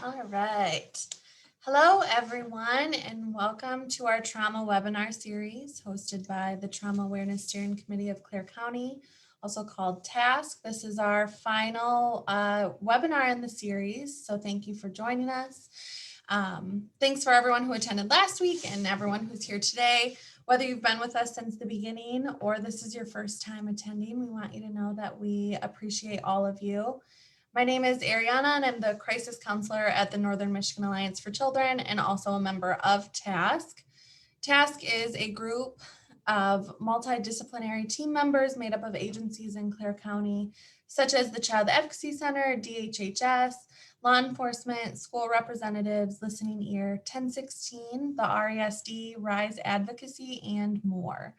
All right. Hello, everyone, and welcome to our trauma webinar series hosted by the Trauma Awareness Steering Committee of Clare County, also called TASC. This is our final webinar in the series, so thank you for joining us. Thanks for everyone who attended last week and everyone who's here today. Whether you've been with us since the beginning or this is your first time attending, we want you to know that we appreciate all of you. My name is Ariana, and I'm the crisis counselor at the Northern Michigan Alliance for Children and also a member of TASC. TASC is a group of multidisciplinary team members made up of agencies in Clare County, such as the Child Advocacy Center, DHHS, law enforcement, school representatives, Listening Ear, 1016, the RESD, RISE Advocacy, and more,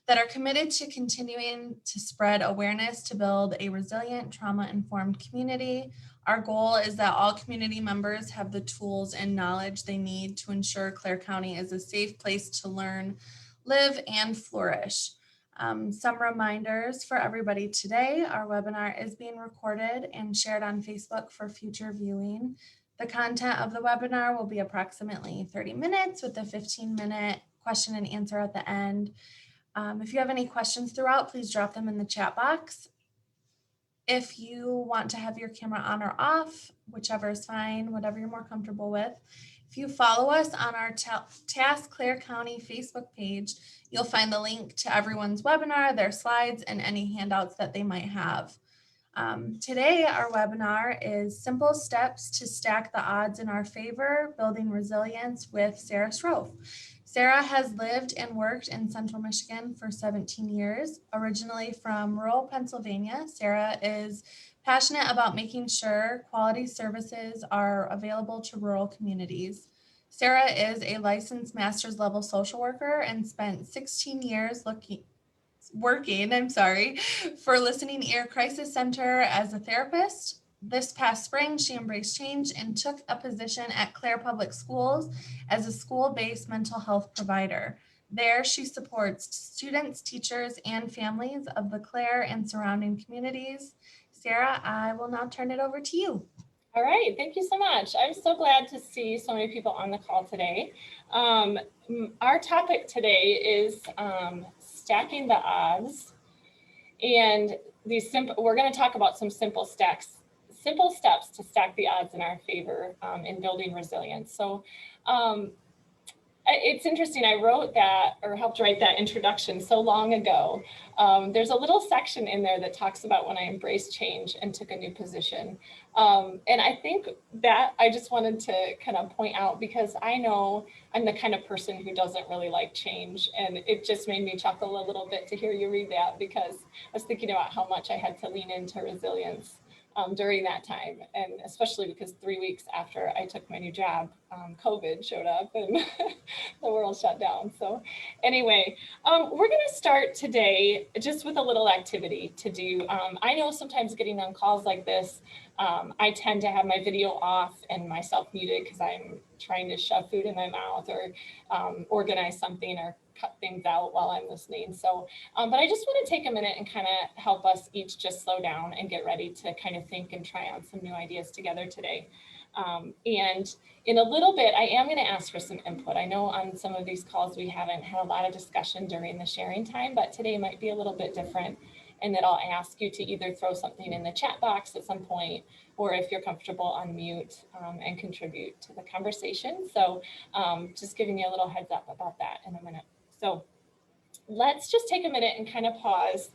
that are committed to continuing to spread awareness to build a resilient, trauma-informed community. Our goal is that all community members have the tools and knowledge they need to ensure Clare County is a safe place to learn, live, and flourish. Some reminders for everybody today. Our webinar is being recorded and shared on Facebook for future viewing. The content of the webinar will be approximately 30 minutes with a 15-minute question and answer at the end. If you have any questions throughout, please drop them in the chat box. If you want to have your camera on or off, whichever is fine, whatever you're more comfortable with. If you follow us on our TASC Clare County Facebook page, you'll find the link to everyone's webinar, their slides, and any handouts that they might have. Today, our webinar is Simple Steps to Stack the Odds in Our Favor, Building Resilience with Sarah Schroff. Sarah has lived and worked in Central Michigan for 17 years. Originally from rural Pennsylvania, Sarah is passionate about making sure quality services are available to rural communities. Sarah is a licensed master's level social worker and spent 16 years working for Listening Ear Crisis Center as a therapist. This past spring, she embraced change and took a position at Clare Public Schools as a school-based mental health provider. There, she supports students, teachers, and families of the Clare and surrounding communities. Sarah, I will now turn it over to you. All right, thank you so much. I'm so glad to see so many people on the call today. Our topic today is stacking the odds, and we're going to talk about some simple steps to stack the odds in our favor in building resilience. So it's interesting, I wrote that or helped write that introduction so long ago. There's a little section in there that talks about when I embraced change and took a new position. And I think that I just wanted to kind of point out, because I know I'm the kind of person who doesn't really like change. And it just made me chuckle a little bit to hear you read that, because I was thinking about how much I had to lean into resilience during that time. And especially because 3 weeks after I took my new job, COVID showed up and the world shut down. So anyway, we're going to start today just with a little activity to do. I know sometimes getting on calls like this, I tend to have my video off and myself muted because I'm trying to shove food in my mouth or organize something or cut things out while I'm listening. So, but I just want to take a minute and kind of help us each just slow down and get ready to kind of think and try on some new ideas together today. And in a little bit, I am going to ask for some input. I know on some of these calls, we haven't had a lot of discussion during the sharing time, but today might be a little bit different, and that I'll ask you to either throw something in the chat box at some point, or if you're comfortable, unmute and contribute to the conversation. So just giving you a little heads up about that in a minute. So let's just take a minute and kind of pause.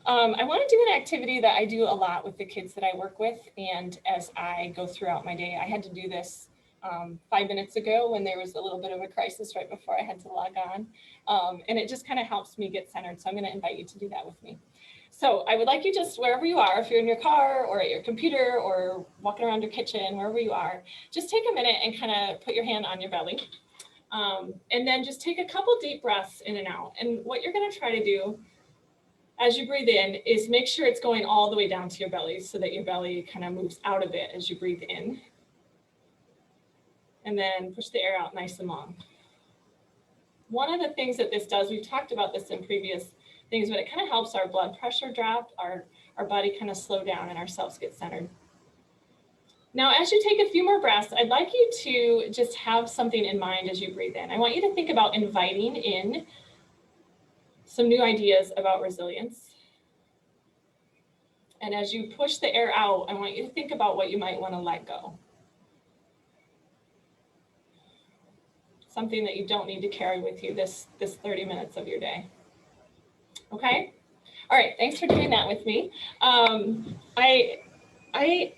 I want to do an activity that I do a lot with the kids that I work with. And as I go throughout my day, I had to do this 5 minutes ago when there was a little bit of a crisis right before I had to log on. And it just kind of helps me get centered. So I'm going to invite you to do that with me. So I would like you, just wherever you are, if you're in your car or at your computer or walking around your kitchen, wherever you are, just take a minute and kind of put your hand on your belly. And then just take a couple deep breaths in and out. And what you're going to try to do as you breathe in is make sure it's going all the way down to your belly so that your belly kind of moves out of it as you breathe in. And then push the air out nice and long. One of the things that this does, we've talked about this in previous things, but it kind of helps our blood pressure drop, our body kind of slow down, and ourselves get centered. Now, as you take a few more breaths, I'd like you to just have something in mind as you breathe in. I want you to think about inviting in some new ideas about resilience. And as you push the air out, I want you to think about what you might want to let go. Something that you don't need to carry with you this 30 minutes of your day. Okay? All right, thanks for doing that with me. I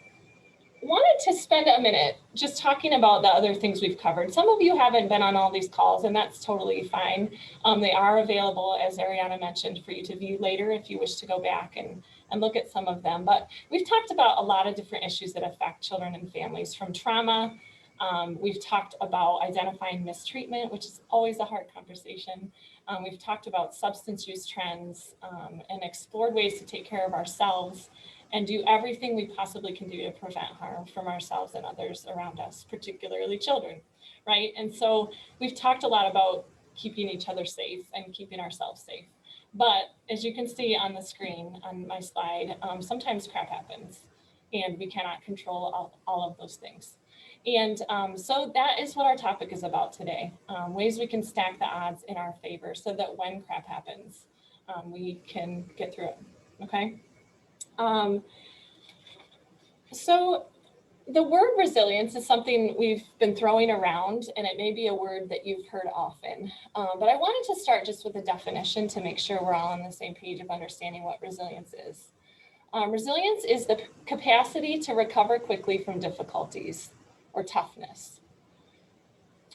wanted to spend a minute just talking about the other things we've covered. Some of you haven't been on all these calls, and that's totally fine. They are available, as Ariana mentioned, for you to view later if you wish to go back and look at some of them. But we've talked about a lot of different issues that affect children and families, from trauma. We've talked about identifying mistreatment, which is always a hard conversation. We've talked about substance use trends and explored ways to take care of ourselves and do everything we possibly can do to prevent harm from ourselves and others around us, particularly children, right? And so we've talked a lot about keeping each other safe and keeping ourselves safe. But as you can see on the screen on my slide, sometimes crap happens and we cannot control all of those things. And so that is what our topic is about today, ways we can stack the odds in our favor so that when crap happens, we can get through it, okay? So the word resilience is something we've been throwing around, and it may be a word that you've heard often, but I wanted to start just with a definition to make sure we're all on the same page of understanding what resilience is. Resilience is the capacity to recover quickly from difficulties or toughness.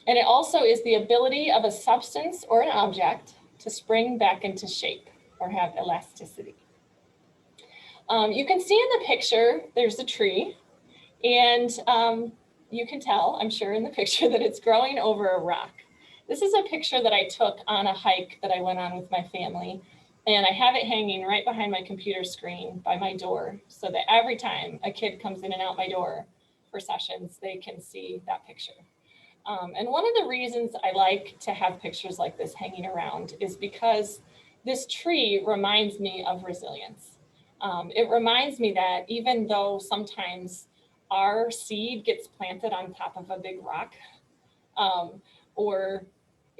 And it also is the ability of a substance or an object to spring back into shape or have elasticity. You can see in the picture, there's a tree, and you can tell, I'm sure in the picture, that it's growing over a rock. This is a picture that I took on a hike that I went on with my family, and I have it hanging right behind my computer screen by my door so that every time a kid comes in and out my door for sessions, they can see that picture. And one of the reasons I like to have pictures like this hanging around is because this tree reminds me of resilience. It reminds me that even though sometimes our seed gets planted on top of a big rock or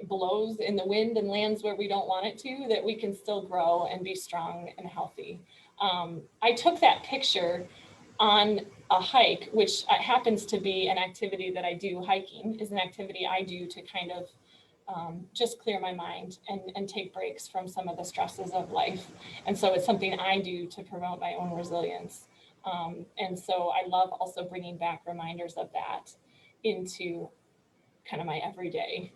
blows in the wind and lands where we don't want it to, that we can still grow and be strong and healthy. I took that picture on a hike, which happens to be an activity that I do. Hiking is an activity I do to kind of just clear my mind and take breaks from some of the stresses of life. And so it's something I do to promote my own resilience. And so I love also bringing back reminders of that into kind of my everyday,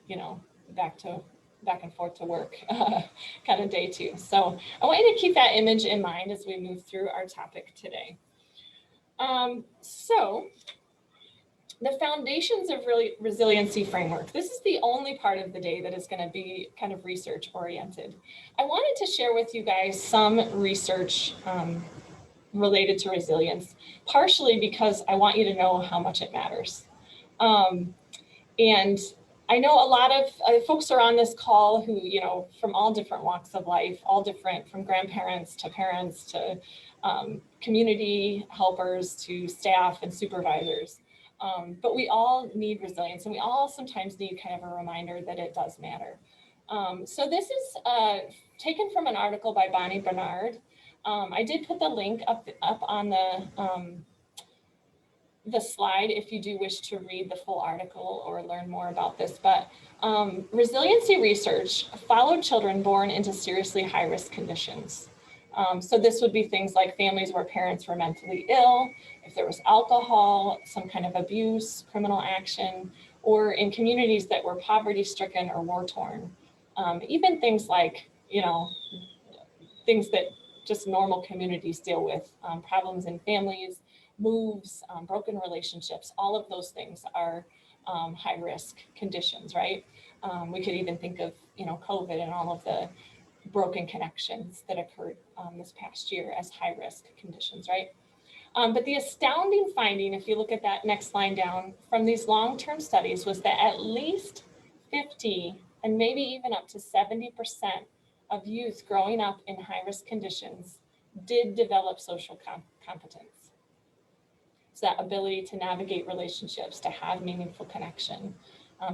back and forth to work kind of day too. So I want you to keep that image in mind as we move through our topic today. So the foundations of resiliency framework. This is the only part of the day that is going to be kind of research oriented. I wanted to share with you guys some research related to resilience, partially because I want you to know how much it matters. And I know a lot of folks are on this call who, from all different walks of life, all different, from grandparents to parents to community helpers to staff and supervisors. But we all need resilience, and we all sometimes need kind of a reminder that it does matter. So this is taken from an article by Bonnie Bernard. I did put the link up on the slide if you do wish to read the full article or learn more about this. But resiliency research followed children born into seriously high-risk conditions. So this would be things like families where parents were mentally ill, if there was alcohol, some kind of abuse, criminal action, or in communities that were poverty-stricken or war-torn. Even things like, things that just normal communities deal with, problems in families, moves, broken relationships, all of those things are high-risk conditions, right? We could even think of, COVID and all of the broken connections that occurred this past year as high-risk conditions, right? But the astounding finding, if you look at that next line down, from these long-term studies was that at least 50 and maybe even up to 70% of youth growing up in high-risk conditions did develop social competence. It's that ability to navigate relationships, to have meaningful connection,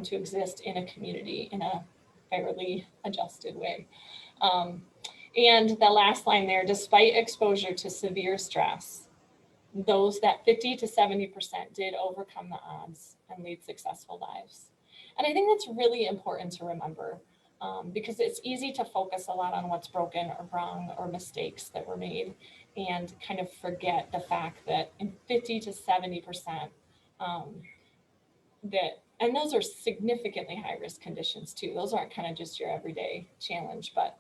to exist in a community in a fairly adjusted way. And the last line there, despite exposure to severe stress, those that 50 to 70% did overcome the odds and lead successful lives. And I think that's really important to remember because it's easy to focus a lot on what's broken or wrong or mistakes that were made and kind of forget the fact that in 50 to 70% and those are significantly high risk conditions too. Those aren't kind of just your everyday challenge, but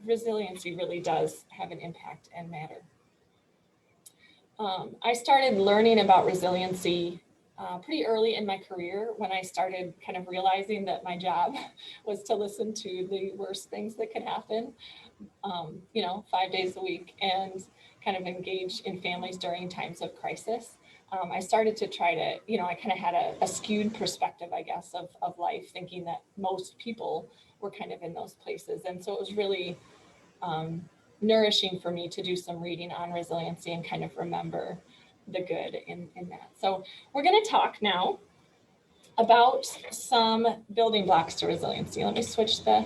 resiliency really does have an impact and matter. I started learning about resiliency pretty early in my career when I started kind of realizing that my job was to listen to the worst things that could happen, 5 days a week and kind of engage in families during times of crisis. I started to try to, I kind of had a skewed perspective, I guess, of life, thinking that most people were kind of in those places. And so it was really nourishing for me to do some reading on resiliency and kind of remember the good in that. So we're going to talk now about some building blocks to resiliency. Let me switch the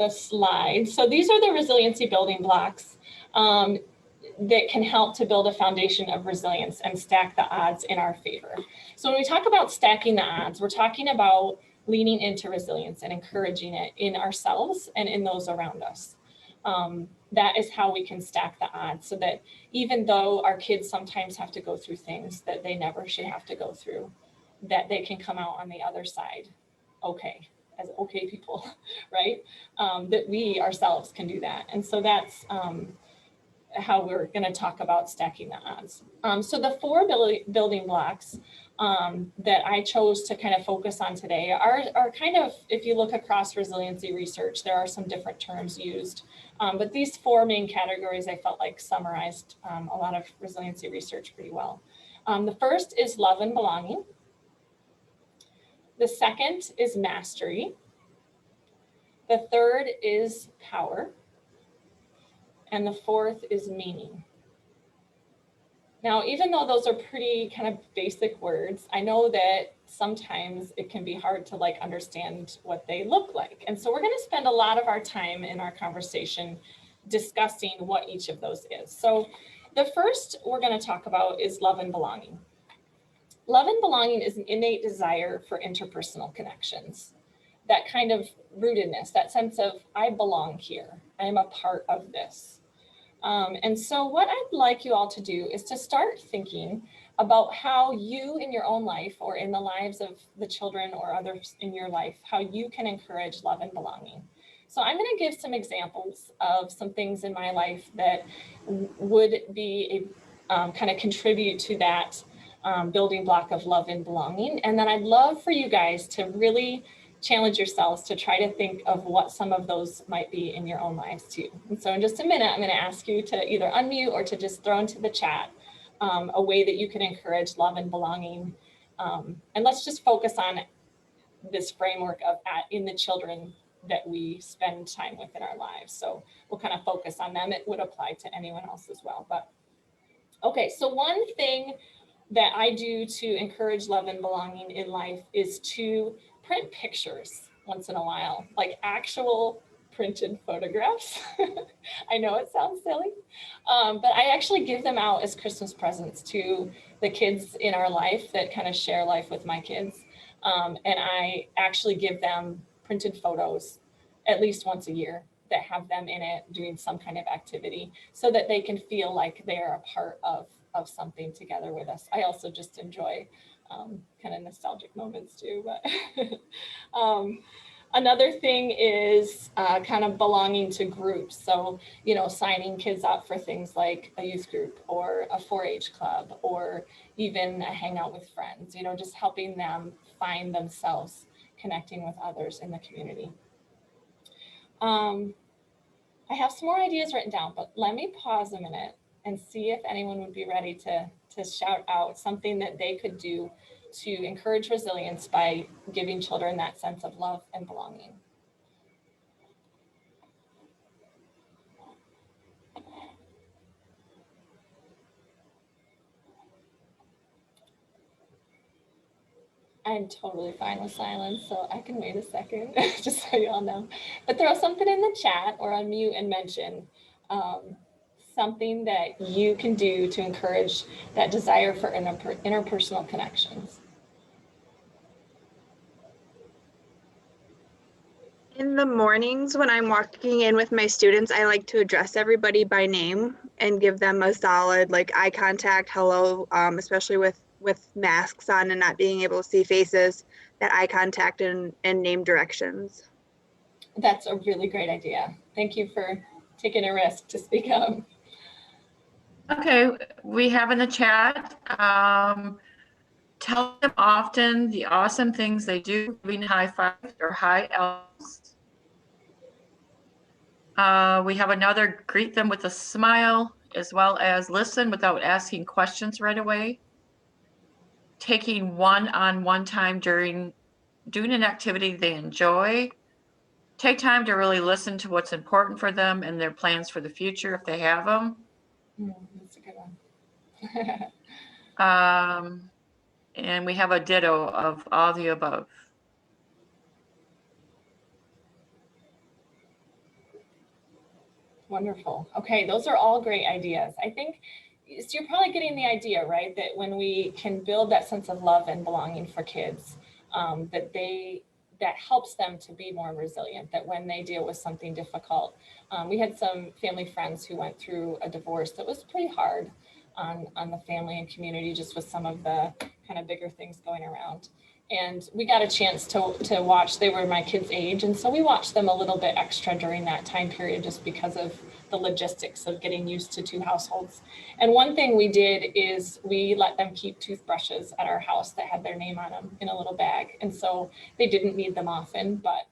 slide. So these are the resiliency building blocks that can help to build a foundation of resilience and stack the odds in our favor. So when we talk about stacking the odds, we're talking about leaning into resilience and encouraging it in ourselves and in those around us. That is how we can stack the odds so that even though our kids sometimes have to go through things that they never should have to go through, that they can come out on the other side okay, as okay people, right? That we ourselves can do that. And so that's how we're going to talk about stacking the odds. So the 4 building blocks that I chose to kind of focus on today are kind of, if you look across resiliency research, there are some different terms used. But these 4 main categories I felt like summarized a lot of resiliency research pretty well. The first is love and belonging. The second is mastery. The third is power. And the fourth is meaning. Now, even though those are pretty kind of basic words, I know that sometimes it can be hard to understand what they look like. And so we're going to spend a lot of our time in our conversation discussing what each of those is. So the first we're going to talk about is love and belonging. Love and belonging is an innate desire for interpersonal connections. That kind of rootedness, that sense of I belong here, I am a part of this. And so what I'd like you all to do is to start thinking about how you in your own life or in the lives of the children or others in your life, how you can encourage love and belonging. So I'm going to give some examples of some things in my life that would be kind of contribute to that building block of love and belonging. And then I'd love for you guys to really challenge yourselves to try to think of what some of those might be in your own lives too. And so in just a minute, I'm going to ask you to either unmute or to just throw into the chat a way that you can encourage love and belonging. And let's just focus on this framework of in the children that we spend time with in our lives. So we'll kind of focus on them. It would apply to anyone else as well. But okay, so one thing that I do to encourage love and belonging in life is to print pictures once in a while, like actual printed photographs. I know it sounds silly, but I actually give them out as Christmas presents to the kids in our life that kind of share life with my kids. And I actually give them printed photos at least once a year that have them in it doing some kind of activity so that they can feel like they're a part of something together with us. I also just enjoy kind of nostalgic moments too. But another thing is kind of belonging to groups. So, signing kids up for things like a youth group or a 4-H club or even a hangout with friends, just helping them find themselves connecting with others in the community. I have some more ideas written down, but let me pause a minute and see if anyone would be ready to shout out something that they could do to encourage resilience by giving children that sense of love and belonging. I'm totally fine with silence, so I can wait a second, just so you all know. But throw something in the chat or unmute and mention something that you can do to encourage that desire for interpersonal connections. In the mornings when I'm walking in with my students, I like to address everybody by name and give them a solid like eye contact, hello, especially with masks on and not being able to see faces, that eye contact and name directions. That's a really great idea. Thank you for taking a risk to speak up. Okay, we have in the chat, tell them often the awesome things they do, giving high fives or high elves. We have another, greet them with a smile, as well as listen without asking questions right away. Taking one-on-one time during doing an activity they enjoy. Take time to really listen to what's important for them and their plans for the future if they have them. That's a good one. And we have a ditto of all the above. Wonderful. Okay, those are all great ideas. I think so you're probably getting the idea, right? That when we can build that sense of love and belonging for kids, that helps them to be more resilient, that when they deal with something difficult. We had some family friends who went through a divorce that was pretty hard on the family and community, just with some of the kind of bigger things going around. And we got a chance to watch, they were my kids' age, and so we watched them a little bit extra during that time period just because of the logistics of getting used to two households. And one thing we did is we let them keep toothbrushes at our house that had their name on them in a little bag. And so they didn't need them often, but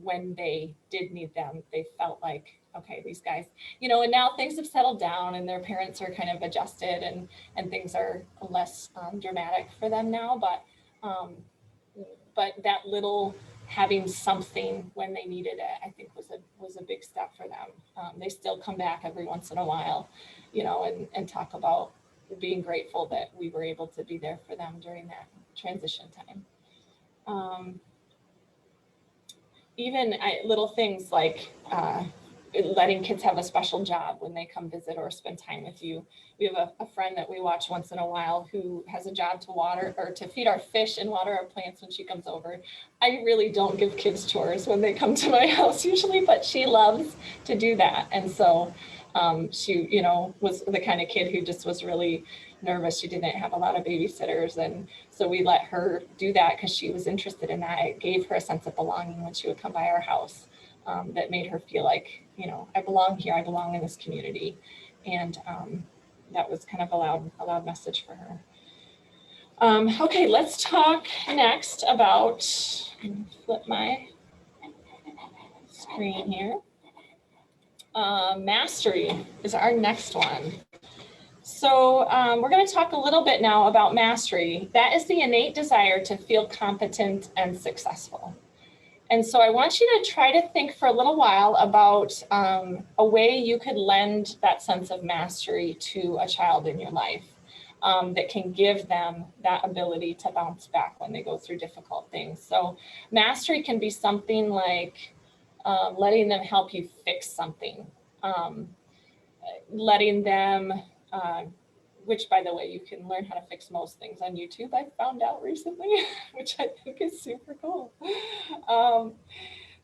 when they did need them, they felt like, okay, these guys, you know, and now things have settled down and their parents are kind of adjusted and things are less dramatic for them now. But that little having something when they needed it, I think was a big step for them. They still come back every once in a while, you know, and talk about being grateful that we were able to be there for them during that transition time. Even little things like letting kids have a special job when they come visit or spend time with you. We have a friend that we watch once in a while who has a job to water or to feed our fish and water our plants when she comes over. I really don't give kids chores when they come to my house usually, but she loves to do that. And so she, you know, was the kind of kid who just was really nervous. She didn't have a lot of babysitters. And so we let her do that because she was interested in that. It gave her a sense of belonging when she would come by our house. That made her feel like, you know, I belong here, I belong in this community. And that was kind of a loud message for her. Okay, let's talk next about, flip my screen here. Mastery is our next one. So we're going to talk a little bit now about mastery. That is the innate desire to feel competent and successful. And so I want you to try to think for a little while about a way you could lend that sense of mastery to a child in your life that can give them that ability to bounce back when they go through difficult things. So mastery can be something like letting them help you fix something, letting them, which by the way, you can learn how to fix most things on YouTube, I found out recently, which I think is super cool.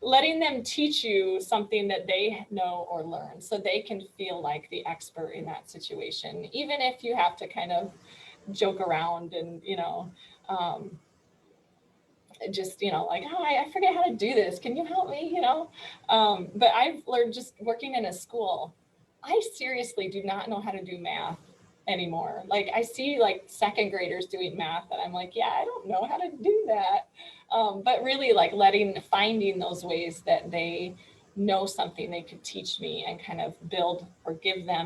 Letting them teach you something that they know or learn so they can feel like the expert in that situation, even if you have to kind of joke around and, you know, just, you know, like, oh, I forget how to do this. Can you help me? You know, but I've learned just working in a school, I seriously do not know how to do math anymore. Like I see like second graders doing math and I'm like, yeah, I don't know how to do that. But really like finding those ways that they know something they could teach me and kind of build or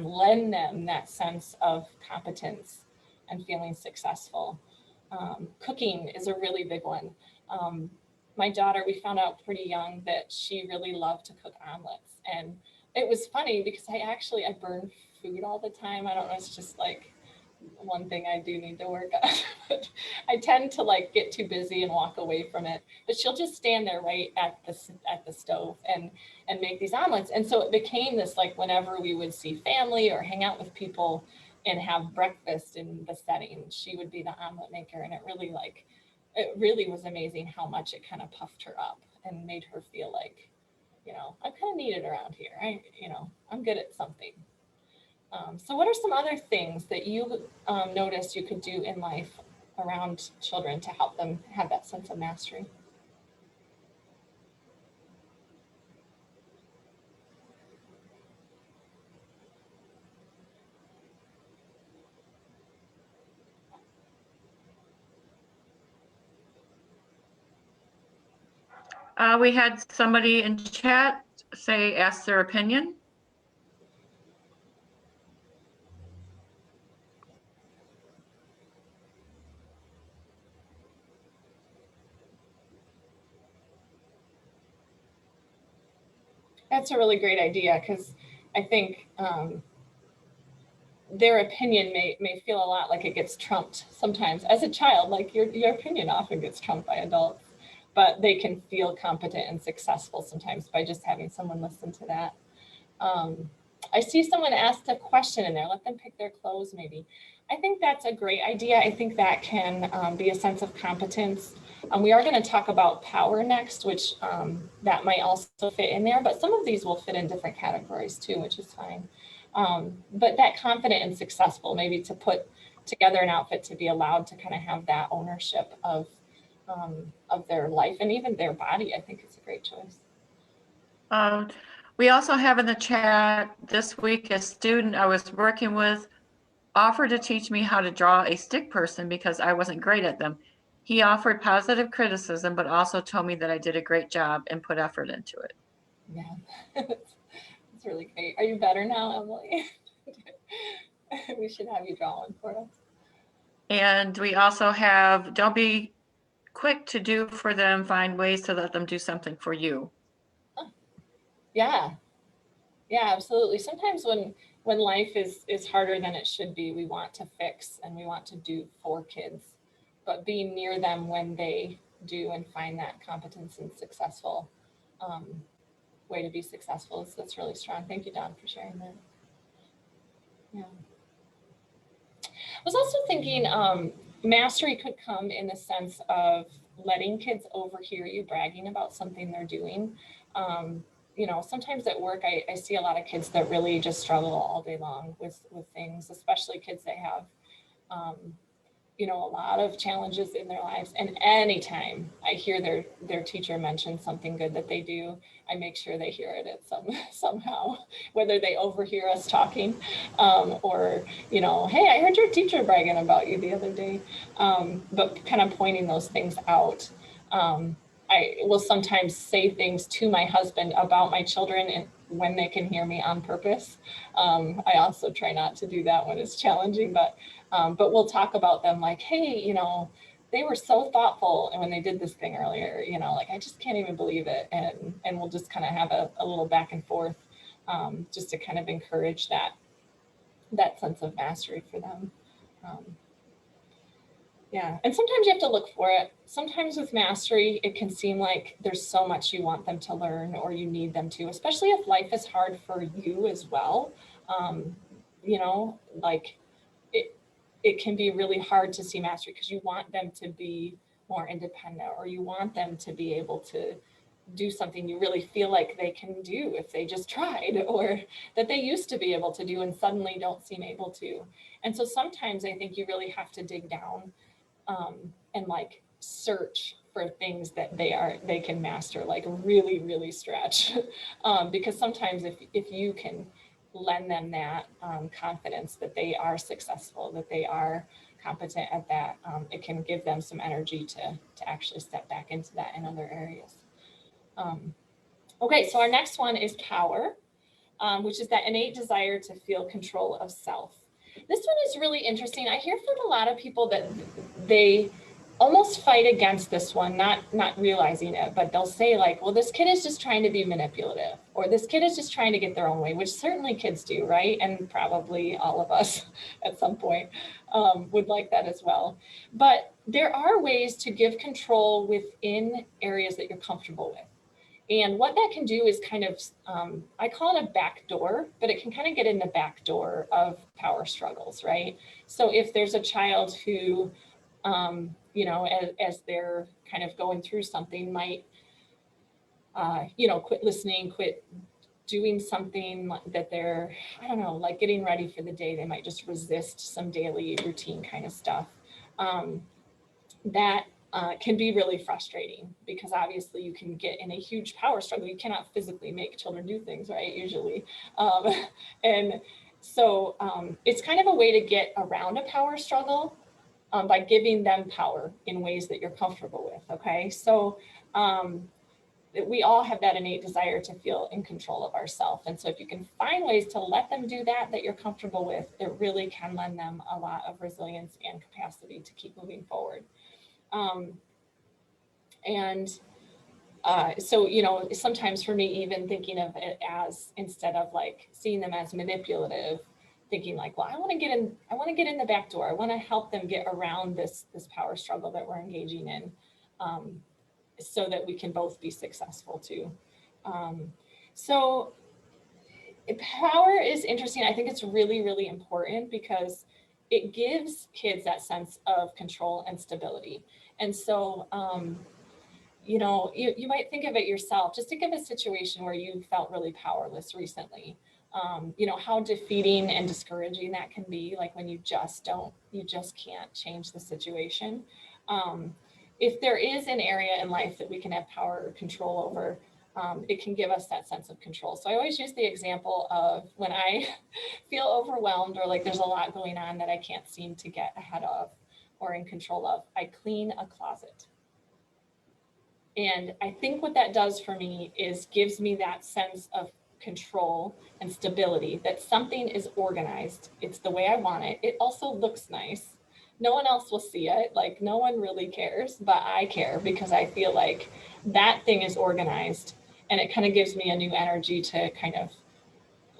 lend them that sense of competence and feeling successful. Cooking is a really big one. My daughter, we found out pretty young that she really loved to cook omelets. And it was funny because I burn food all the time. I don't know, it's just like one thing I do need to work on. But I tend to like get too busy and walk away from it. But she'll just stand there right at the stove and make these omelets. And so it became this, like, whenever we would see family or hang out with people and have breakfast in the setting, she would be the omelet maker. And it really was amazing how much it kind of puffed her up and made her feel like, I'm kind of needed around here. I'm good at something. So what are some other things that you noticed you could do in life around children to help them have that sense of mastery? We had somebody in chat ask their opinion. That's a really great idea, because I think their opinion may feel a lot like it gets trumped sometimes. As a child, like your opinion often gets trumped by adults, but they can feel competent and successful sometimes by just having someone listen to that. I see someone asked a question in there. Let them pick their clothes, maybe. I think that's a great idea. I think that can be a sense of competence. We are going to talk about power next, which that might also fit in there, but some of these will fit in different categories too, which is fine. But that confident and successful, maybe to put together an outfit to be allowed to kind of have that ownership of their life and even their body, I think it's a great choice. We also have in the chat this week, a student I was working with offered to teach me how to draw a stick person because I wasn't great at them. He offered positive criticism, but also told me that I did a great job and put effort into it. Yeah, that's really great. Are you better now, Emily? We should have you draw one for us. And we also have, don't be quick to do for them, find ways to let them do something for you. Yeah, absolutely. Sometimes when life is harder than it should be, we want to fix and we want to do for kids, but being near them when they do and find that competence and successful way to be successful, that's really strong. Thank you, Dawn, for sharing that. Yeah. I was also thinking mastery could come in the sense of letting kids overhear you bragging about something they're doing. Sometimes at work, I see a lot of kids that really just struggle all day long with things, especially kids that have, a lot of challenges in their lives. And anytime I hear their teacher mention something good that they do, I make sure they hear it somehow, whether they overhear us talking or, hey, I heard your teacher bragging about you the other day, but kind of pointing those things out. I will sometimes say things to my husband about my children and when they can hear me on purpose. I also try not to do that when it's challenging, but we'll talk about them like, hey, they were so thoughtful. And when they did this thing earlier, like, I just can't even believe it. And we'll just kind of have a little back and forth just to kind of encourage that sense of mastery for them. Yeah, and sometimes you have to look for it. Sometimes with mastery, it can seem like there's so much you want them to learn or you need them to, especially if life is hard for you as well. Like it can be really hard to see mastery because you want them to be more independent or you want them to be able to do something you really feel like they can do if they just tried, or that they used to be able to do and suddenly don't seem able to. And so sometimes I think you really have to dig down and like search for things that they can master, like really, really stretch. Because sometimes if you can lend them that confidence that they are successful, that they are competent at that, it can give them some energy to actually step back into that in other areas. Okay, so our next one is power, which is that innate desire to feel control of self. This one is really interesting. I hear from a lot of people that they almost fight against this one, not realizing it, but they'll say like, well, this kid is just trying to be manipulative, or this kid is just trying to get their own way, which certainly kids do, right? And probably all of us at some point would like that as well. But there are ways to give control within areas that you're comfortable with. And what that can do is kind of, I call it a back door, but it can kind of get in the back door of power struggles, right? So if there's a child who, you know, as they're kind of going through something might, you know, quit listening, quit doing something that they're, I don't know, like getting ready for the day, they might just resist some daily routine kind of stuff. That can be really frustrating because obviously you can get in a huge power struggle. You cannot physically make children do things, right, usually. And so it's kind of a way to get around a power struggle by giving them power in ways that you're comfortable with, okay? So we all have that innate desire to feel in control of ourselves. And so if you can find ways to let them do that you're comfortable with, it really can lend them a lot of resilience and capacity to keep moving forward. So, you know, sometimes for me, even thinking of it as, instead of like seeing them as manipulative, thinking like, well, I want to get in the back door. I want to help them get around this power struggle that we're engaging in, so that we can both be successful too. So power is interesting. I think it's really, really important because it gives kids that sense of control and stability. And so, you know, you might think of it yourself. Just think of a situation where you felt really powerless recently. You know, how defeating and discouraging that can be, like when you just can't change the situation. If there is an area in life that we can have power or control over, it can give us that sense of control. So I always use the example of when I feel overwhelmed or like there's a lot going on that I can't seem to get ahead of or in control of, I clean a closet. And I think what that does for me is gives me that sense of control and stability, that something is organized. It's the way I want it. It also looks nice. No one else will see it. Like no one really cares, but I care because I feel like that thing is organized, and it kind of gives me a new energy to kind of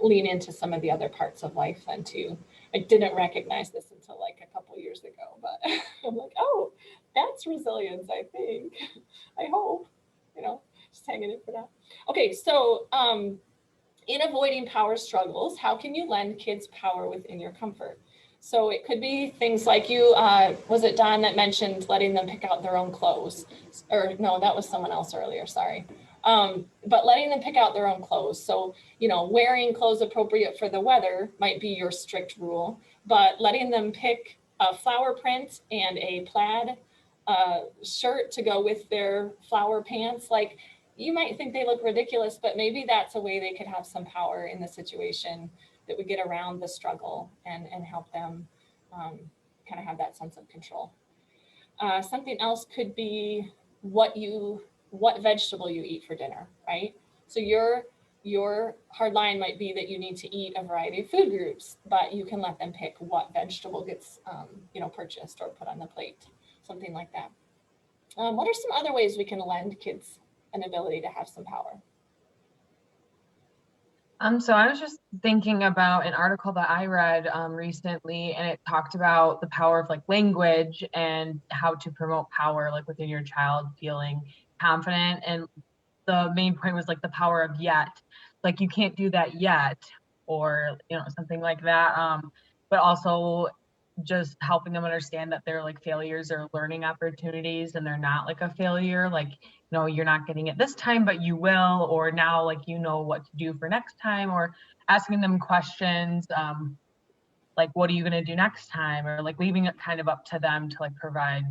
lean into some of the other parts of life then too. I didn't recognize this until like a couple years ago, but I'm like, oh, that's resilience, I think. I hope, you know, just hanging in for that. Okay, so in avoiding power struggles, how can you lend kids power within your comfort? So it could be things like you, was it Don that mentioned letting them pick out their own clothes? Or no, that was someone else earlier, sorry. But letting them pick out their own clothes. So, you know, wearing clothes appropriate for the weather might be your strict rule, but letting them pick a flower print and a plaid shirt to go with their flower pants, like you might think they look ridiculous, but maybe that's a way they could have some power in the situation that would get around the struggle and help them kind of have that sense of control. Something else could be what vegetable you eat for dinner, right? So your hard line might be that you need to eat a variety of food groups, but you can let them pick what vegetable gets you know, purchased or put on the plate, something like that. What are some other ways we can lend kids an ability to have some power? So I was just thinking about an article that I read recently, and it talked about the power of like language and how to promote power like within your child feeling confident. And the main point was like the power of yet, like you can't do that yet, or you know, something like that. But also just helping them understand that they're like failures or learning opportunities, and they're not like a failure, like, you know, you're not getting it this time, but you will, or now like you know what to do for next time, or asking them questions like what are you going to do next time, or like leaving it kind of up to them to like provide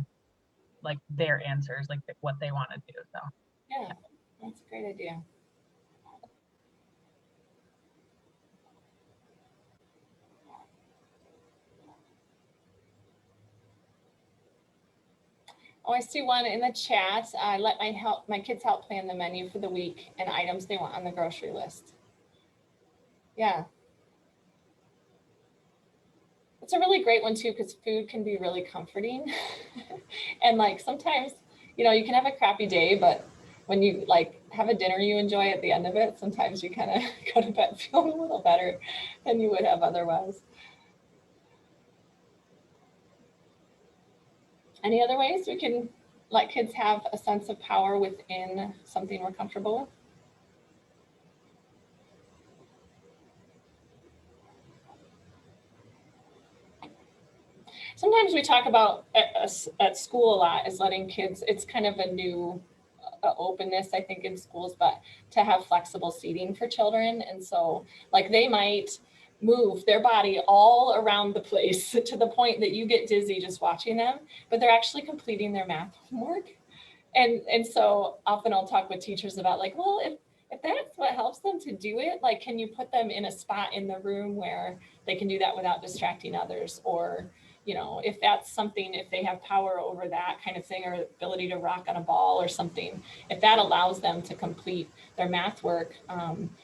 like their answers, like what they want to do. So Yeah, that's a great idea. Oh, I see one in the chat. I let my kids help plan the menu for the week and items they want on the grocery list. Yeah. It's a really great one too, because food can be really comforting. And like sometimes, you know, you can have a crappy day, but when you like have a dinner you enjoy at the end of it, sometimes you kind of go to bed feeling a little better than you would have otherwise. Any other ways we can let kids have a sense of power within something we're comfortable with? Sometimes we talk about at school a lot is letting kids, it's kind of a new openness, I think, in schools, but to have flexible seating for children. And so like they might move their body all around the place to the point that you get dizzy just watching them, but they're actually completing their math homework. And so often I'll talk with teachers about like, well, if that's what helps them to do it, like, can you put them in a spot in the room where they can do that without distracting others? Or, you know, if that's something, if they have power over that kind of thing, or ability to rock on a ball or something, if that allows them to complete their math work,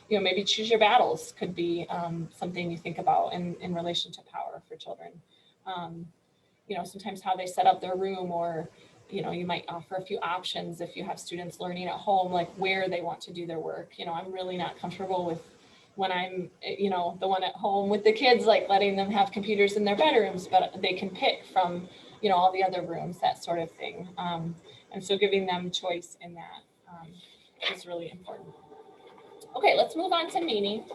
you know, maybe choose your battles could be something you think about in relation to power for children. You know, sometimes how they set up their room, or you know, you might offer a few options if you have students learning at home, like where they want to do their work. You know, I'm really not comfortable with when I'm, you know, the one at home with the kids, like letting them have computers in their bedrooms, but they can pick from, you know, all the other rooms, that sort of thing. And so giving them choice in that is really important. Okay, let's move on to meaning.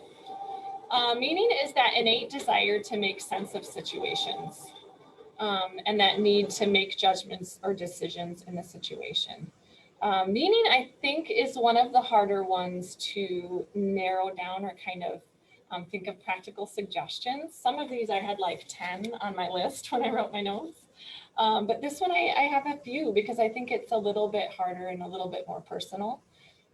Meaning is that innate desire to make sense of situations. And that need to make judgments or decisions in the situation. Meaning, I think, is one of the harder ones to narrow down or kind of think of practical suggestions. Some of these I had like 10 on my list when I wrote my notes. But this one I have a few because I think it's a little bit harder and a little bit more personal.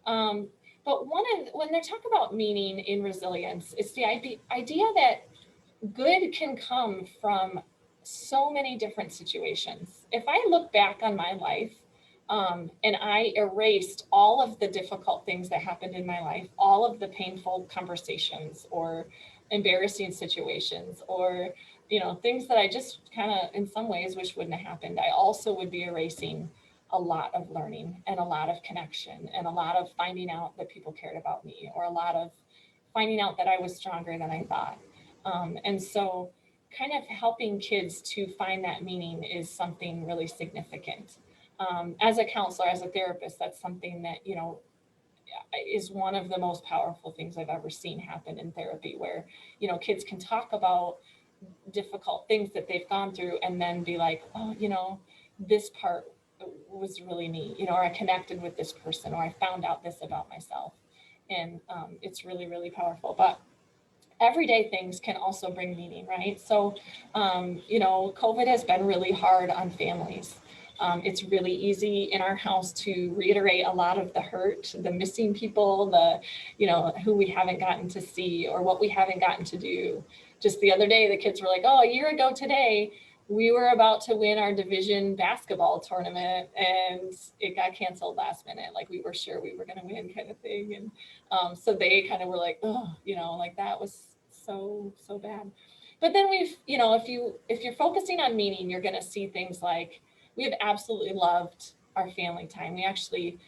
But when they talk about meaning in resilience, it's the idea that good can come from so many different situations. If I look back on my life and I erased all of the difficult things that happened in my life, all of the painful conversations or embarrassing situations, or you know, things that I just kind of in some ways wish wouldn't have happened, I also would be erasing a lot of learning and a lot of connection and a lot of finding out that people cared about me, or a lot of finding out that I was stronger than I thought. And so kind of helping kids to find that meaning is something really significant. As a counselor, as a therapist, that's something that, you know, is one of the most powerful things I've ever seen happen in therapy, where, you know, kids can talk about difficult things that they've gone through and then be like, oh, you know, this part was really neat, you know, or I connected with this person, or I found out this about myself. And it's really, really powerful. But everyday things can also bring meaning, right? So, you know, COVID has been really hard on families. It's really easy in our house to reiterate a lot of the hurt, the missing people, the, you know, who we haven't gotten to see or what we haven't gotten to do. Just the other day, the kids were like, oh, a year ago today, we were about to win our division basketball tournament and it got canceled last minute. Like we were sure we were going to win, kind of thing. And so they kind of were like, oh, you know, like that was so bad. But then we've, you know, if you're focusing on meaning, you're going to see things like we have absolutely loved our family time. We actually,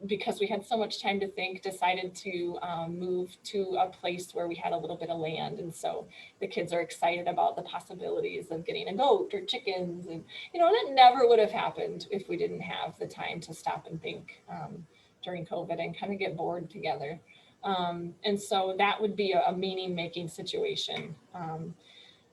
because we had so much time to think, decided to move to a place where we had a little bit of land. And so the kids are excited about the possibilities of getting a goat or chickens. And, you know, that never would have happened if we didn't have the time to stop and think during COVID and kind of get bored together. And so that would be a meaning making situation.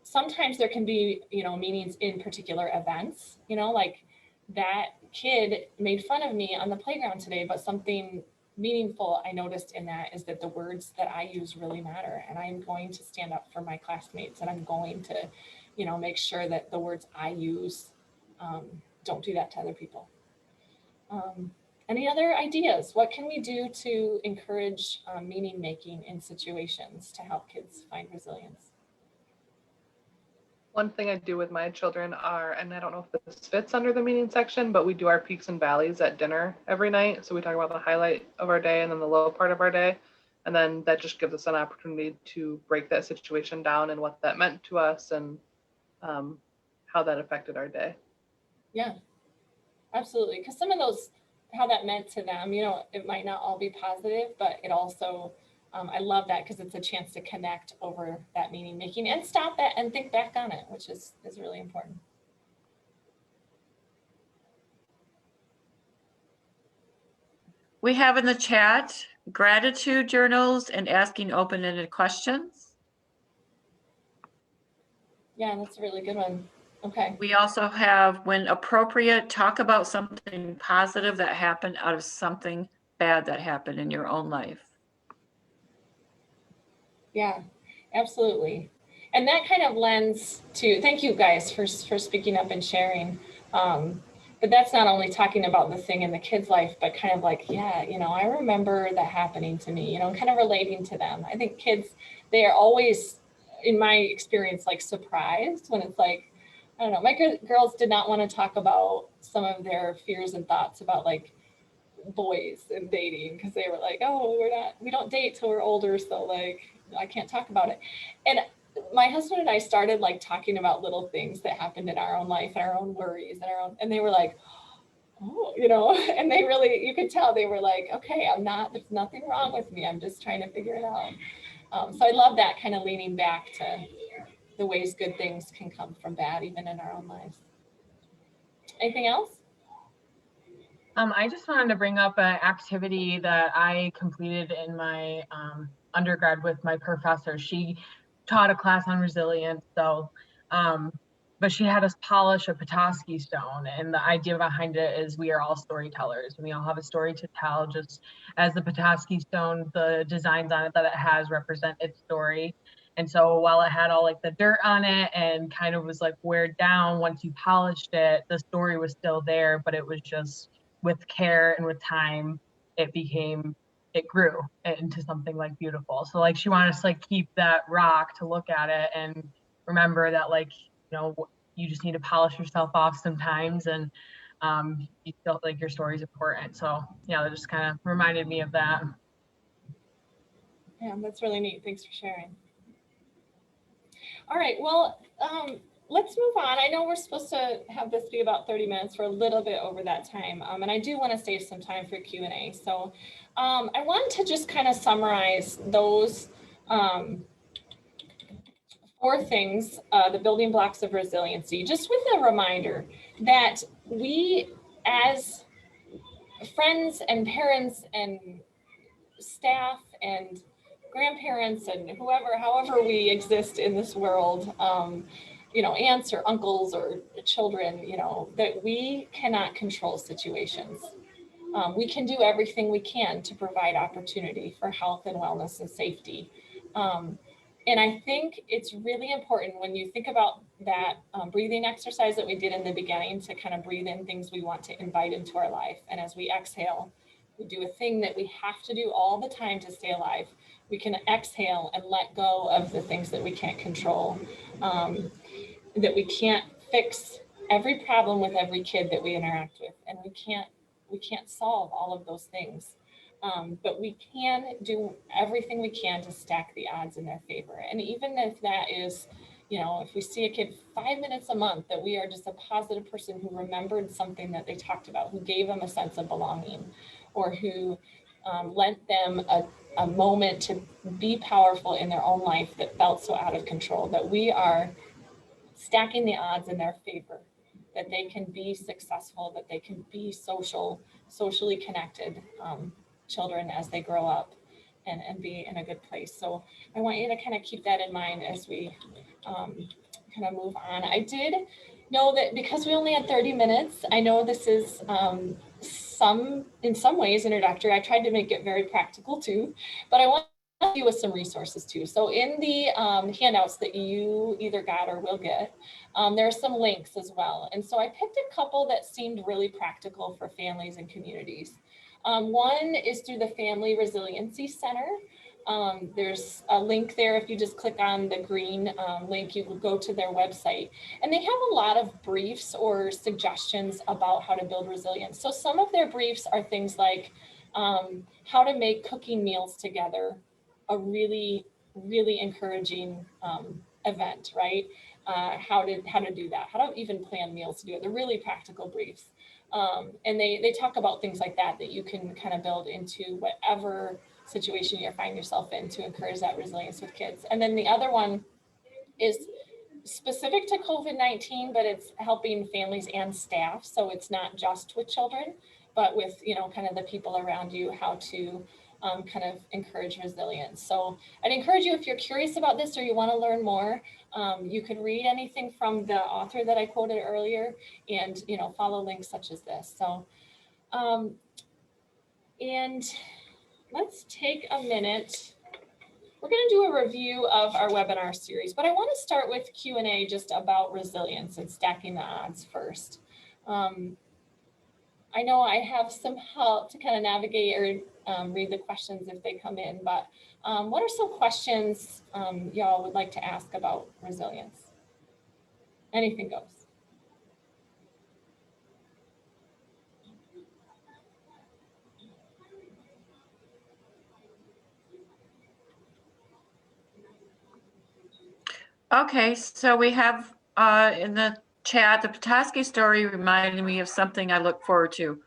Sometimes there can be, you know, meanings in particular events, you know, like that kid made fun of me on the playground today, but something meaningful I noticed in that is that the words that I use really matter. And I'm going to stand up for my classmates, and I'm going to, you know, make sure that the words I use don't do that to other people. Any other ideas? What can we do to encourage meaning making in situations to help kids find resilience? One thing I do with my children are, and I don't know if this fits under the meaning section, but we do our peaks and valleys at dinner every night. So we talk about the highlight of our day and then the low part of our day. And then that just gives us an opportunity to break that situation down and what that meant to us and how that affected our day. Yeah, absolutely. Because some of those, how that meant to them, you know, it might not all be positive, but it also, I love that because it's a chance to connect over that meaning making and stop it and think back on it, which is really important. We have in the chat gratitude journals and asking open-ended questions. Yeah, that's a really good one. Okay. We also have, when appropriate, talk about something positive that happened out of something bad that happened in your own life. Yeah, absolutely. And that kind of lends to, thank you guys for speaking up and sharing. But that's not only talking about the thing in the kid's life, but kind of like, yeah, you know, I remember that happening to me, you know, kind of relating to them. I think kids, they are always, in my experience, like surprised when it's like, I don't know, my girls did not want to talk about some of their fears and thoughts about like boys and dating because they were like, oh, we don't date till we're older, so like I can't talk about it. And my husband and I started like talking about little things that happened in our own life and our own worries and our own, and they were like, oh, you know, and they really, you could tell they were like, okay, there's nothing wrong with me, I'm just trying to figure it out. So I love that kind of leaning back to the ways good things can come from bad, even in our own lives. Anything else? I just wanted to bring up an activity that I completed in my undergrad with my professor. She taught a class on resilience, so but she had us polish a TASC stone, and the idea behind it is we are all storytellers, and we all have a story to tell. Just as the TASC stone, the designs on it that it has represent its story. And so while it had all like the dirt on it and kind of was like weared down, once you polished it, the story was still there, but it was just with care and with time, it grew into something like beautiful. So like she wanted us to like keep that rock to look at it and remember that like, you know, you just need to polish yourself off sometimes, and you feel like your story is important. So yeah, that just kind of reminded me of that. Yeah, that's really neat. Thanks for sharing. All right, well, let's move on. I know we're supposed to have this be about 30 minutes. We're a little bit over that time. And I do want to save some time for Q&A. So I want to just kind of summarize those 4 things, the building blocks of resiliency, just with a reminder that we as friends and parents and staff and grandparents and however we exist in this world, you know, aunts or uncles or children, you know, that we cannot control situations. We can do everything we can to provide opportunity for health and wellness and safety. And I think it's really important when you think about that breathing exercise that we did in the beginning to kind of breathe in things we want to invite into our life. And as we exhale, we do a thing that we have to do all the time to stay alive. We can exhale and let go of the things that we can't control, that we can't fix every problem with every kid that we interact with. And we can't solve all of those things. But we can do everything we can to stack the odds in their favor. And even if that is, you know, if we see a kid 5 minutes a month, that we are just a positive person who remembered something that they talked about, who gave them a sense of belonging, or who lent them a moment to be powerful in their own life that felt so out of control, that we are stacking the odds in their favor, that they can be successful, that they can be socially connected children as they grow up and be in a good place. So I want you to kind of keep that in mind as we kind of move on. I did know that because we only had 30 minutes, I know this is in some ways introductory. I tried to make it very practical too, but I want to help you with some resources too. So in the handouts that you either got or will get, there are some links as well. And so I picked a couple that seemed really practical for families and communities. One is through the Family Resiliency Center. There's a link there. If you just click on the green link, you will go to their website. And they have a lot of briefs or suggestions about how to build resilience. So some of their briefs are things like how to make cooking meals together a really, really encouraging event, right? how to do that, how to even plan meals to do it. They're really practical briefs. And they talk about things like that you can kind of build into whatever situation you find yourself in to encourage that resilience with kids. And then the other one is specific to COVID-19, but it's helping families and staff. So it's not just with children, but with, kind of the people around you, how to kind of encourage resilience. So I'd encourage you, if you're curious about this or you want to learn more, you could read anything from the author that I quoted earlier and, follow links such as this. So, and let's take a minute. We're going to do a review of our webinar series, but I want to start with Q&A just about resilience and stacking the odds first. I know I have some help to kind of navigate or read the questions if they come in, but what are some questions y'all would like to ask about resilience? Anything goes. Okay, so we have in the chat, the TASC story reminded me of something I look forward to,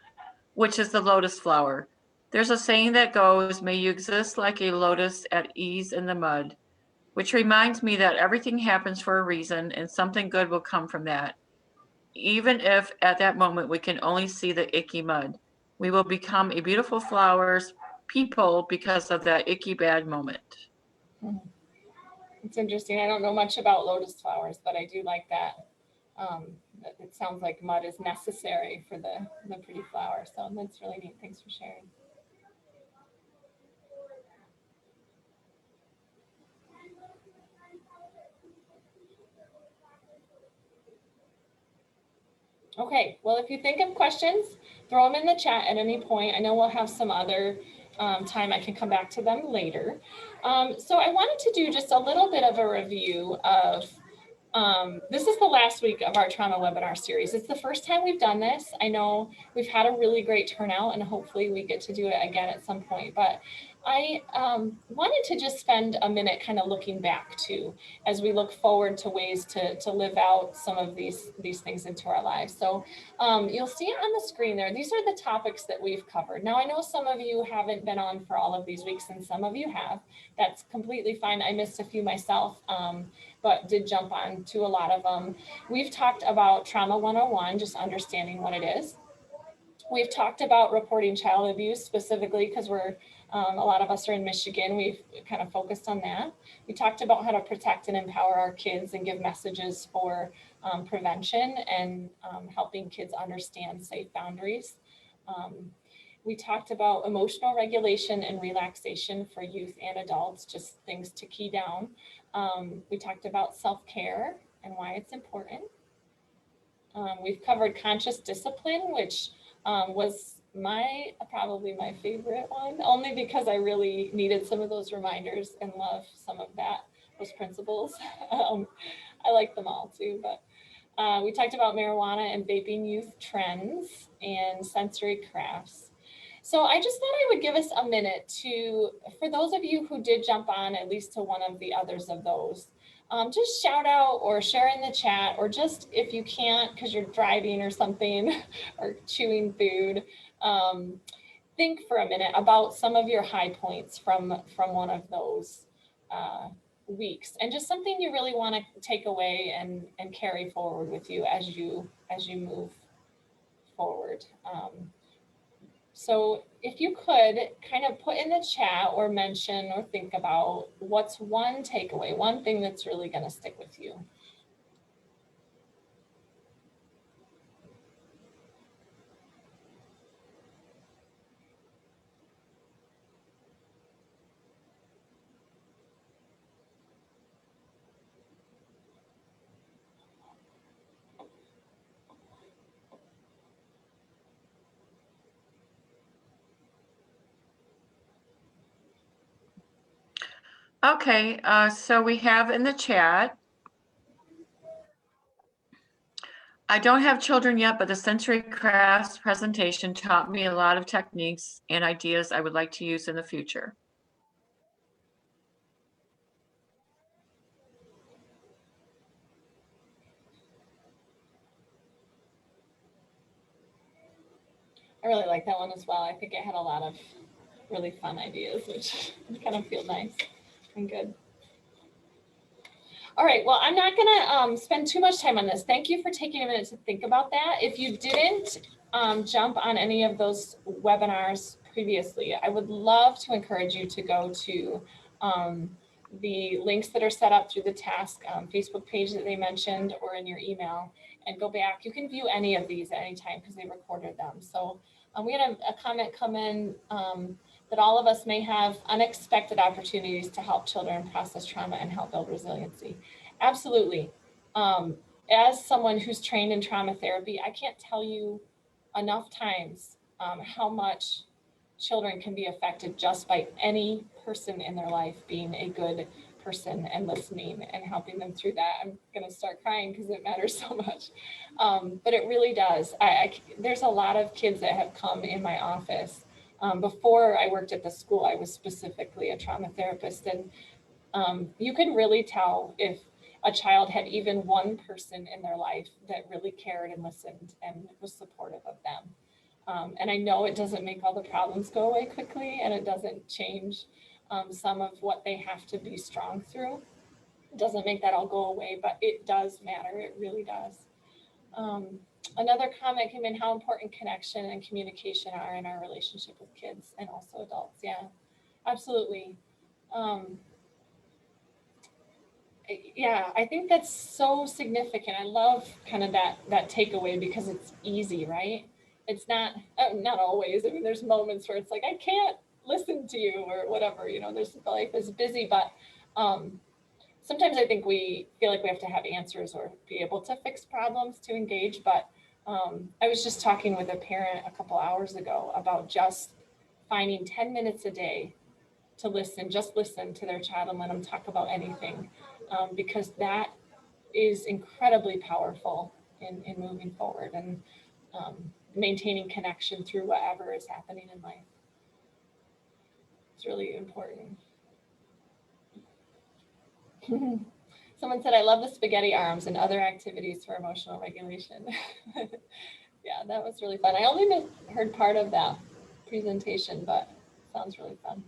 which is the lotus flower. There's a saying that goes, may you exist like a lotus at ease in the mud, which reminds me that everything happens for a reason and something good will come from that. Even if at that moment we can only see the icky mud, we will become a beautiful flowers people because of that icky bad moment. It's interesting. I don't know much about lotus flowers, but I do like that. It sounds like mud is necessary for the pretty flower. So that's really neat. Thanks for sharing. Okay, well, if you think of questions, throw them in the chat at any point. I know we'll have some other time. I can come back to them later. So I wanted to do just a little bit of a review of, this is the last week of our trauma webinar series. It's the first time we've done this. I know we've had a really great turnout and hopefully we get to do it again at some point, but I wanted to just spend a minute kind of looking back too, as we look forward to ways to live out some of these things into our lives. So you'll see it on the screen there. These are the topics that we've covered. Now, I know some of you haven't been on for all of these weeks and some of you have. That's completely fine. I missed a few myself, but did jump on to a lot of them. We've talked about Trauma 101, just understanding what it is. We've talked about reporting child abuse specifically because we're, a lot of us are in Michigan. We've kind of focused on that. We talked about how to protect and empower our kids and give messages for prevention and helping kids understand safe boundaries. We talked about emotional regulation and relaxation for youth and adults, just things to key down. We talked about self-care and why it's important. We've covered conscious discipline, which was probably my favorite one, only because I really needed some of those reminders and love some of those principles. I like them all too, but we talked about marijuana and vaping youth trends and sensory crafts. So I just thought I would give us a minute for those of you who did jump on at least to one of the others of those, just shout out or share in the chat, or just if you can't because you're driving or something or chewing food, think for a minute about some of your high points from one of those weeks, and just something you really want to take away and carry forward with you as you move forward. So if you could kind of put in the chat or mention or think about what's one takeaway, one thing that's really going to stick with you. Okay, so we have in the chat, I don't have children yet, but the sensory crafts presentation taught me a lot of techniques and ideas I would like to use in the future. I really like that one as well. I think it had a lot of really fun ideas, which kind of feel nice and good. All right, well, I'm not gonna spend too much time on this. Thank you for taking a minute to think about that. If you didn't jump on any of those webinars previously, I would love to encourage you to go to the links that are set up through the TASC Facebook page that they mentioned or in your email and go back. You can view any of these at any time because they recorded them. So we had a comment come in that all of us may have unexpected opportunities to help children process trauma and help build resiliency. Absolutely. As someone who's trained in trauma therapy, I can't tell you enough times how much children can be affected just by any person in their life being a good person and listening and helping them through that. I'm going to start crying because it matters so much. But it really does. There's a lot of kids that have come in my office. Before I worked at the school, I was specifically a trauma therapist. And you can really tell if a child had even one person in their life that really cared and listened and was supportive of them. And I know it doesn't make all the problems go away quickly, and it doesn't change some of what they have to be strong through. It doesn't make that all go away, but it does matter. It really does. Another comment came in how important connection and communication are in our relationship with kids and also adults. Yeah, absolutely. Yeah, I think that's so significant. I love kind of that takeaway because it's easy, right? It's not always. I mean, there's moments where it's like, I can't listen to you or whatever, there's life is busy, but sometimes I think we feel like we have to have answers or be able to fix problems to engage. But I was just talking with a parent a couple hours ago about just finding 10 minutes a day to just listen to their child and let them talk about anything. Because that is incredibly powerful in moving forward and maintaining connection through whatever is happening in life. It's really important. Someone said, I love the spaghetti arms and other activities for emotional regulation. Yeah, that was really fun. I only heard part of that presentation, but sounds really fun.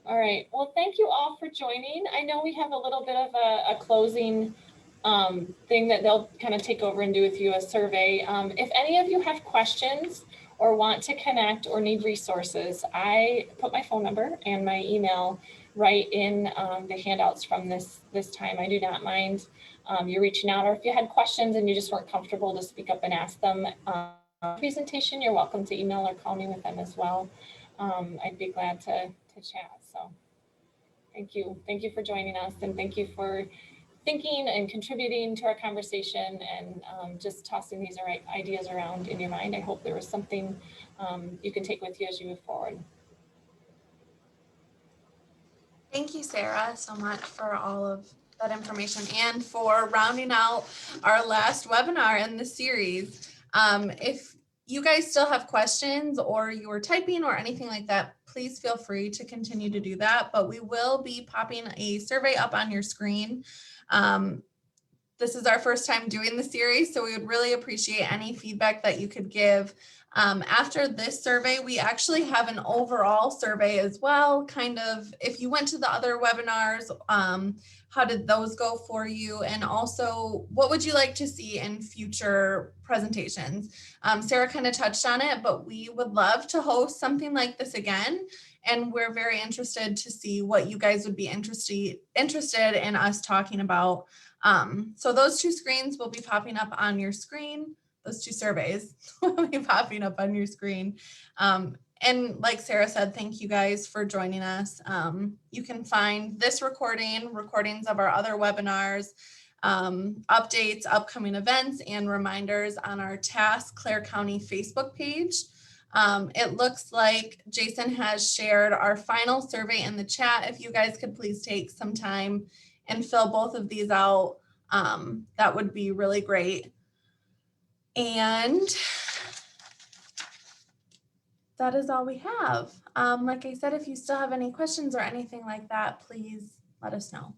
All right, well, thank you all for joining. I know we have a little bit of a closing thing that they'll kind of take over and do with you, a survey. If any of you have questions or want to connect or need resources, I put my phone number and my email right in the handouts from this time. I do not mind you reaching out, or if you had questions and you just weren't comfortable to speak up and ask them presentation, you're welcome to email or call me with them as well. I'd be glad to chat. So thank you for joining us, and thank you for thinking and contributing to our conversation and just tossing these ideas around in your mind. I hope there was something you can take with you as you move forward. Thank you, Sarah, so much for all of that information and for rounding out our last webinar in the series. If you guys still have questions or you were typing or anything like that, please feel free to continue to do that, but we will be popping a survey up on your screen. This is our first time doing the series, so we would really appreciate any feedback that you could give. After this survey, we actually have an overall survey as well, kind of if you went to the other webinars, how did those go for you? And also, what would you like to see in future presentations? Sarah kind of touched on it, but we would love to host something like this again. And we're very interested to see what you guys would be interested in us talking about. So those two screens will be popping up on your screen. Those two surveys will be popping up on your screen. And like Sarah said, thank you guys for joining us. You can find this recordings of our other webinars, updates, upcoming events, and reminders on our TASC Clare County Facebook page. It looks like Jason has shared our final survey in the chat. If you guys could please take some time and fill both of these out, that would be really great. And that is all we have. Like I said, if you still have any questions or anything like that, please let us know.